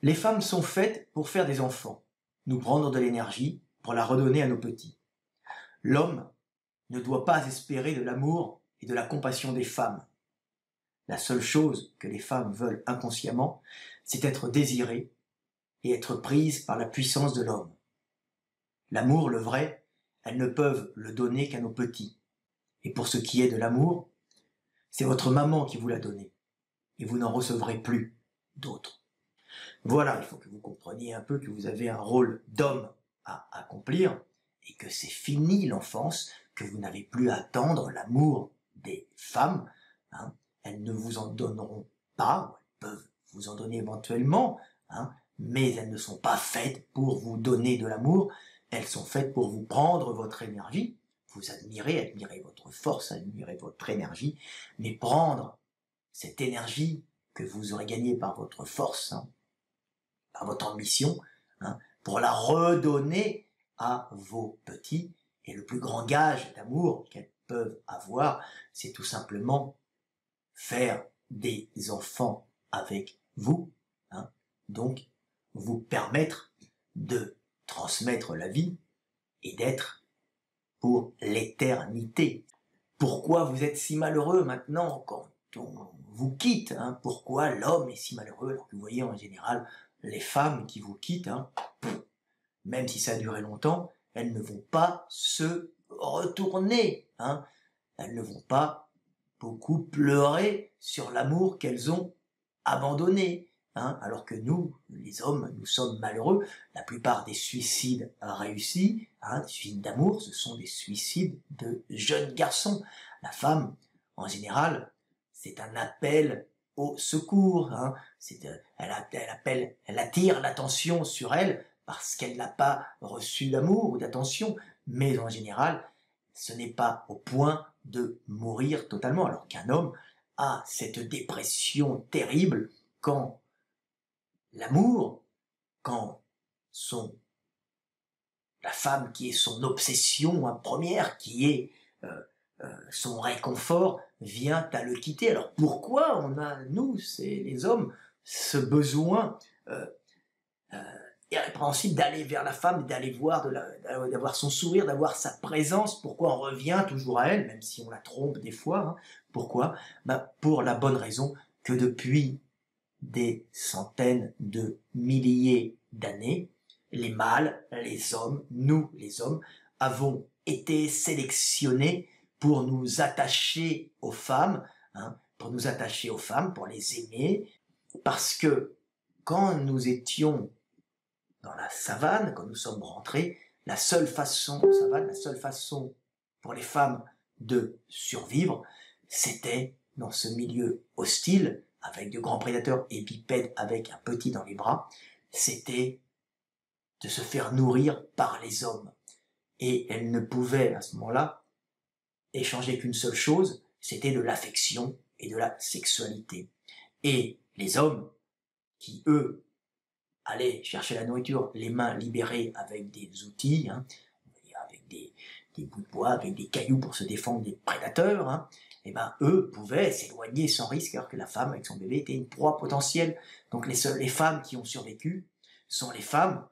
Les femmes sont faites pour faire des enfants, nous prendre de l'énergie pour la redonner à nos petits. L'homme ne doit pas espérer de l'amour et de la compassion des femmes. La seule chose que les femmes veulent inconsciemment, c'est être désirées et être prises par la puissance de l'homme. L'amour, le vrai, elles ne peuvent le donner qu'à nos petits. Et pour ce qui est de l'amour, c'est votre maman qui vous l'a donné, et vous n'en recevrez plus d'autres. Voilà, il faut que vous compreniez un peu que vous avez un rôle d'homme à accomplir, et que c'est fini l'enfance, que vous n'avez plus à attendre l'amour des femmes. Elles ne vous en donneront pas, ou elles peuvent vous en donner éventuellement, mais elles ne sont pas faites pour vous donner de l'amour, elles sont faites pour vous prendre votre énergie, vous admirer votre force, admirer votre énergie, mais prendre cette énergie que vous aurez gagnée par votre force, par votre ambition, pour la redonner à vos petits. Et le plus grand gage d'amour qu'elles peuvent avoir, c'est tout simplement faire des enfants avec vous, donc vous permettre de transmettre la vie et d'être pour l'éternité. Pourquoi vous êtes si malheureux maintenant quand on vous quitte, Pourquoi l'homme est si malheureux alors que vous voyez en général les femmes qui vous quittent, même si ça a duré longtemps, elles ne vont pas se retourner, elles ne vont pas beaucoup pleurer sur l'amour qu'elles ont abandonné, alors que nous, les hommes, nous sommes malheureux. La plupart des suicides réussis, des suicides d'amour, ce sont des suicides de jeunes garçons. La femme, en général, c'est un appel au secours, elle attire l'attention sur elle parce qu'elle n'a pas reçu d'amour ou d'attention, mais en général, ce n'est pas au point de mourir totalement, alors qu'un homme a cette dépression terrible quand l'amour, quand la femme qui est son obsession première, qui est son réconfort, vient à le quitter. Alors pourquoi on a, nous, c'est les hommes, ce besoin irrépréhensible d'aller vers la femme, d'aller voir, d'avoir son sourire, d'avoir sa présence? Pourquoi on revient toujours à elle, même si on la trompe des fois? Pourquoi? Pour la bonne raison que depuis des centaines de milliers d'années, les mâles, les hommes, nous les hommes, avons été sélectionnés pour nous attacher aux femmes, pour les aimer, parce que quand nous étions dans la savane, quand nous sommes rentrés, la seule façon pour les femmes de survivre, c'était dans ce milieu hostile, avec de grands prédateurs et bipèdes avec un petit dans les bras, c'était de se faire nourrir par les hommes. Et elles ne pouvaient, à ce moment-là, échanger qu'une seule chose, c'était de l'affection et de la sexualité. Et les hommes, qui eux, allaient chercher la nourriture, les mains libérées avec des outils, avec des bouts de bois, avec des cailloux pour se défendre des prédateurs, eux pouvaient s'éloigner sans risque, alors que la femme avec son bébé était une proie potentielle. Donc les femmes qui ont survécu sont les femmes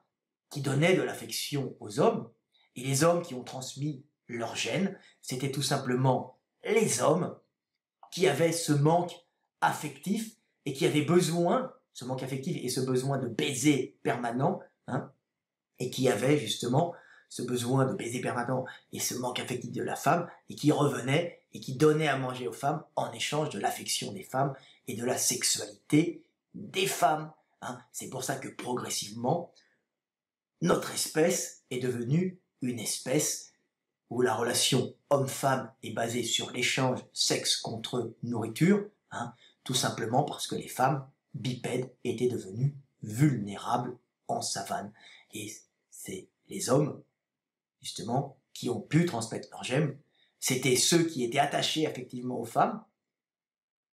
qui donnaient de l'affection aux hommes, et les hommes qui ont transmis leur gène, c'était tout simplement les hommes qui avaient ce manque affectif et qui avaient besoin, ce manque affectif et ce besoin de baiser permanent, et qui avaient justement ce besoin de baiser permanent et ce manque affectif de la femme, et qui revenaient et qui donnaient à manger aux femmes en échange de l'affection des femmes et de la sexualité des femmes. C'est pour ça que progressivement, notre espèce est devenue une espèce où la relation homme-femme est basée sur l'échange sexe contre nourriture, tout simplement parce que les femmes bipèdes étaient devenues vulnérables en savane. Et c'est les hommes, justement, qui ont pu transmettre leur gène. C'était ceux qui étaient attachés effectivement aux femmes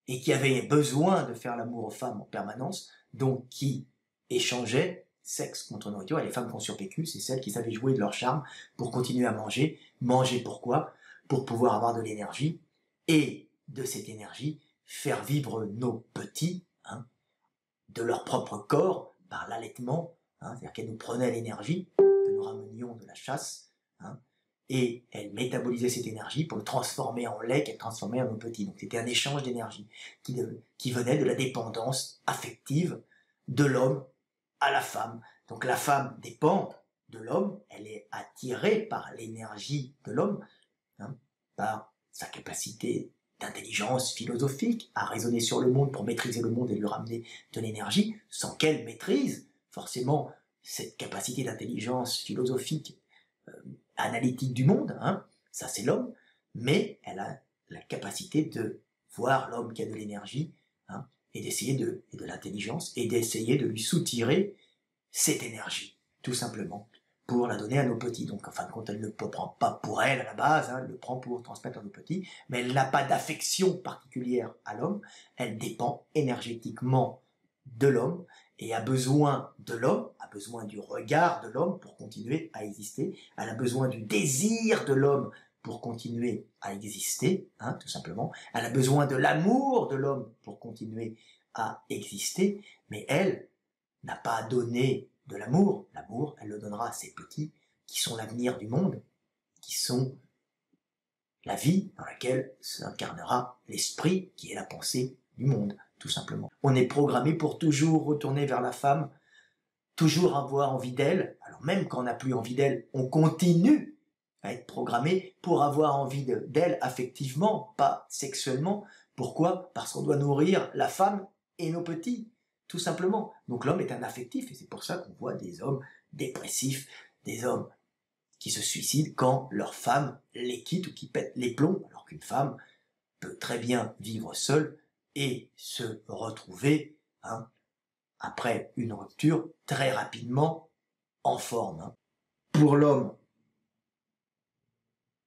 et qui avaient besoin de faire l'amour aux femmes en permanence, donc qui échangeaient sexe contre nourriture. Et les femmes qui ont survécu, c'est celles qui savaient jouer de leur charme pour continuer à manger. Manger pourquoi? Pour pouvoir avoir de l'énergie, et de cette énergie, faire vivre nos petits, de leur propre corps, par l'allaitement, hein, c'est-à-dire qu'elle nous prenait l'énergie que nous ramenions de la chasse, hein, et elle métabolisait cette énergie pour le transformer en lait qu'elle transformait en nos petits. Donc c'était un échange d'énergie qui venait de la dépendance affective de l'homme à la femme. Donc la femme dépend de l'homme, elle est attirée par l'énergie de l'homme, hein, par sa capacité d'intelligence philosophique à raisonner sur le monde pour maîtriser le monde et lui ramener de l'énergie, sans qu'elle maîtrise forcément cette capacité d'intelligence philosophique analytique du monde, hein, ça c'est l'homme, mais elle a la capacité de voir l'homme qui a de l'énergie, hein, et d'essayer de l'intelligence, et d'essayer de lui soutirer cette énergie, tout simplement, pour la donner à nos petits. Donc, en fin de compte, elle ne le prend pas pour elle à la base, hein, elle le prend pour transmettre à nos petits, mais elle n'a pas d'affection particulière à l'homme, elle dépend énergétiquement de l'homme, et a besoin de l'homme, a besoin du regard de l'homme pour continuer à exister, elle a besoin du désir de l'homme pour continuer à exister, hein, tout simplement, elle a besoin de l'amour de l'homme pour continuer à exister, mais elle n'a pas à donner de l'amour. L'amour, elle le donnera à ses petits, qui sont l'avenir du monde, qui sont la vie dans laquelle s'incarnera l'esprit, qui est la pensée du monde, tout simplement. On est programmé pour toujours retourner vers la femme, toujours avoir envie d'elle. Alors même quand on n'a plus envie d'elle, on continue à être programmé pour avoir envie d'elle affectivement, pas sexuellement. Pourquoi? Parce qu'on doit nourrir la femme et nos petits, tout simplement. Donc l'homme est un affectif, et c'est pour ça qu'on voit des hommes dépressifs, des hommes qui se suicident quand leur femme les quitte ou qui pète les plombs, alors qu'une femme peut très bien vivre seule et se retrouver, hein, après une rupture, très rapidement en forme. Hein. Pour l'homme,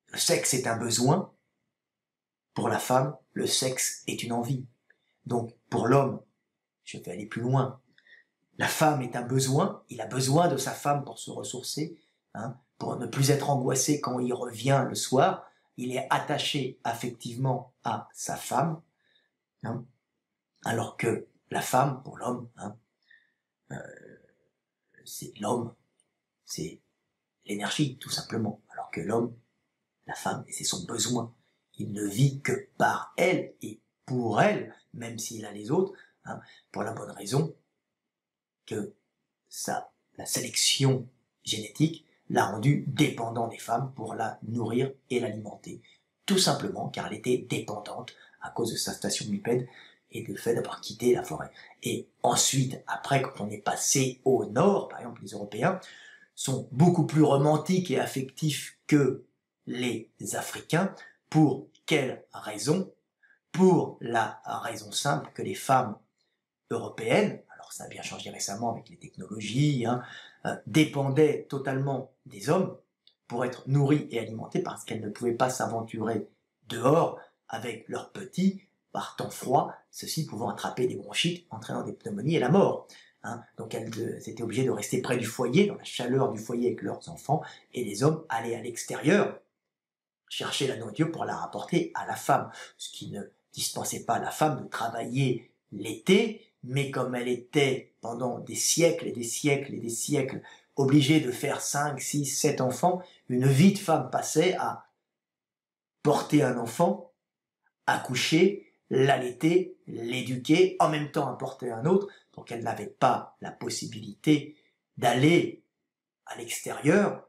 le sexe est un besoin. Pour la femme, le sexe est une envie. Donc, pour l'homme, je vais aller plus loin. La femme est un besoin. Il a besoin de sa femme pour se ressourcer, hein, pour ne plus être angoissé quand il revient le soir. Il est attaché affectivement à sa femme, hein, alors que la femme, pour l'homme, hein, c'est l'homme, c'est l'énergie, tout simplement. Alors que l'homme, la femme, c'est son besoin. Il ne vit que par elle et pour elle, même s'il a les autres, hein, pour la bonne raison que la sélection génétique l'a rendu dépendant des femmes pour la nourrir et l'alimenter. Tout simplement car elle était dépendante à cause de sa station bipède et du fait d'avoir quitté la forêt. Et ensuite, après, quand on est passé au nord, par exemple, les Européens sont beaucoup plus romantiques et affectifs que les Africains. Pour quelle raison? Pour la raison simple que les femmes européennes, alors ça a bien changé récemment avec les technologies, hein, dépendaient totalement des hommes pour être nourries et alimentées parce qu'elles ne pouvaient pas s'aventurer dehors avec leurs petits par temps froid, ceux-ci pouvant attraper des bronchites, entraînant des pneumonies et la mort. Hein. Donc elles étaient obligées de rester près du foyer, dans la chaleur du foyer avec leurs enfants, et les hommes allaient à l'extérieur chercher la nourriture pour la rapporter à la femme, ce qui ne dispensait pas à la femme de travailler l'été, mais comme elle était pendant des siècles et des siècles et des siècles obligée de faire 5, 6, 7 enfants, une vie de femme passait à porter un enfant, accoucher, l'allaiter, l'éduquer, en même temps à porter un autre, donc elle n'avait pas la possibilité d'aller à l'extérieur,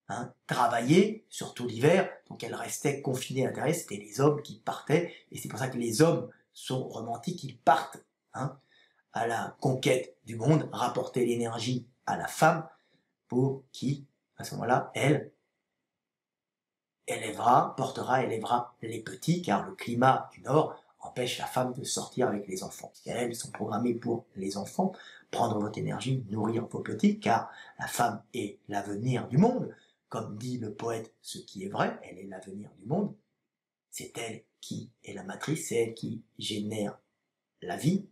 hein, travailler, surtout l'hiver, donc elle restait confinée à l'intérieur, c'était les hommes qui partaient, et c'est pour ça que les hommes sont romantiques, ils partent, hein, à la conquête du monde, rapporter l'énergie à la femme, pour qui, à ce moment-là, elle élèvera les petits, car le climat du Nord empêche la femme de sortir avec les enfants. Et elles sont programmées pour les enfants, prendre votre énergie, nourrir vos petits, car la femme est l'avenir du monde. Comme dit le poète, ce qui est vrai, elle est l'avenir du monde. C'est elle qui est la matrice, c'est elle qui génère la vie.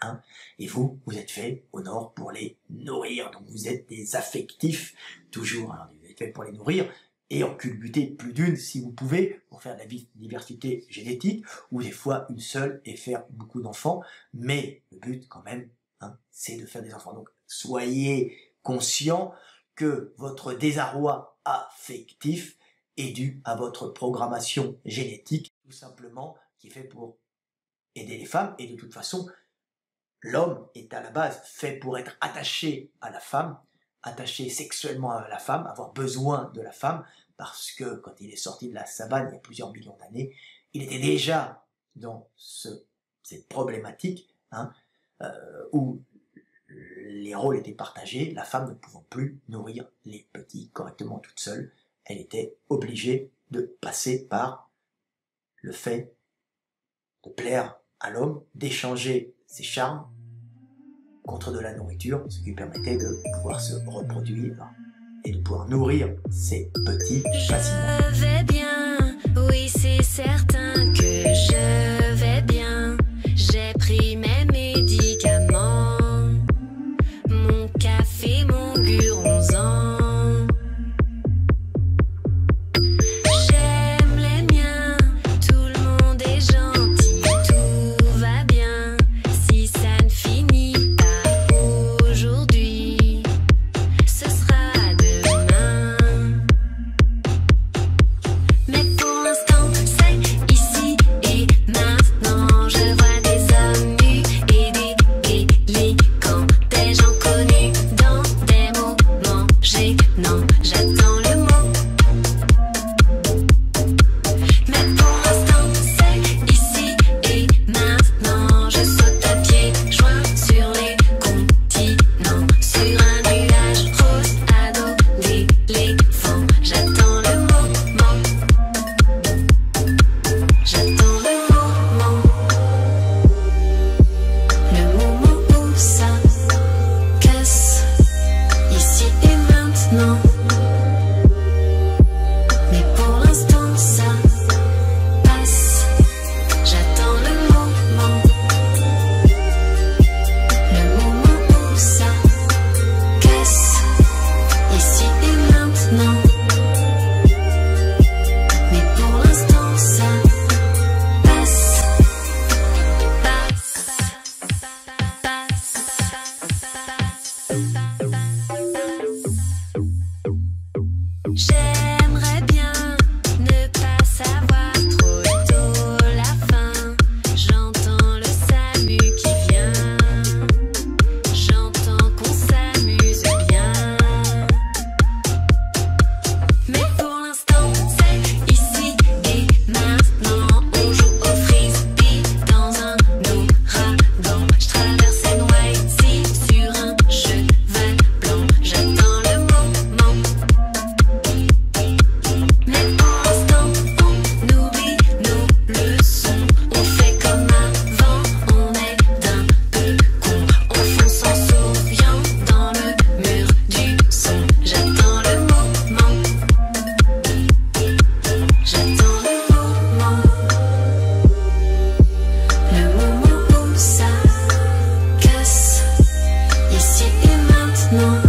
Hein. Et vous, vous êtes fait au Nord pour les nourrir. Donc vous êtes des affectifs, toujours. Alors, vous êtes fait pour les nourrir et en culbuter plus d'une si vous pouvez, pour faire de la diversité génétique, ou des fois une seule et faire beaucoup d'enfants. Mais le but, quand même, hein, c'est de faire des enfants. Donc, soyez conscient que votre désarroi affectif est dû à votre programmation génétique, tout simplement, qui est fait pour aider les femmes. Et de toute façon, l'homme est à la base fait pour être attaché à la femme, attaché sexuellement à la femme, avoir besoin de la femme, parce que quand il est sorti de la savane il y a plusieurs millions d'années, il était déjà dans cette problématique, hein, où les rôles étaient partagés, la femme ne pouvant plus nourrir les petits correctement toute seule, elle était obligée de passer par le fait de plaire à l'homme, d'échanger ses charmes contre de la nourriture, ce qui permettait de pouvoir se reproduire et de pouvoir nourrir ses petits facilement. Je vais bien, oui c'est certain que je vais bien. J'ai pris mes médicaments, mon café, mon guronzan. J'aime les miens, tout le monde est gentil, tout va bien. Si ça ne finit pas aujourd'hui, ce sera demain. Mais pour l'instant, c'est ici et maintenant. Je vois des hommes nus et des délinquants, des gens connus dans des moments gênants. J'attends le mot. Mais pour l'instant, c'est ici et maintenant. Je saute à pieds joints sur les continents, sur un nuage rose à dos d'éléphant. J'attends le moment. J'attends le moment où ça casse, ici et maintenant. Mais pour l'instant ça passe. J'attends le moment où ça casse, ici et maintenant. Mais pour l'instant ça passe, passe, J'aimerais bien ne pas savoir trop tôt la fin. J'entends le SAMU qui vient, j'entends qu'on s'amuse bien. Mais pour l'instant c'est ici et maintenant. On joue au frisbee dans un ouragan. Je traverse NYC sur un cheval blanc. J'attends le moment. Mais pour l'instant on oublie nos leçons. On fait comme avant, on est d'un peu con. On fonce en souriant dans le mur du son. J'attends le moment. J'attends le moment où ça casse, ici et maintenant.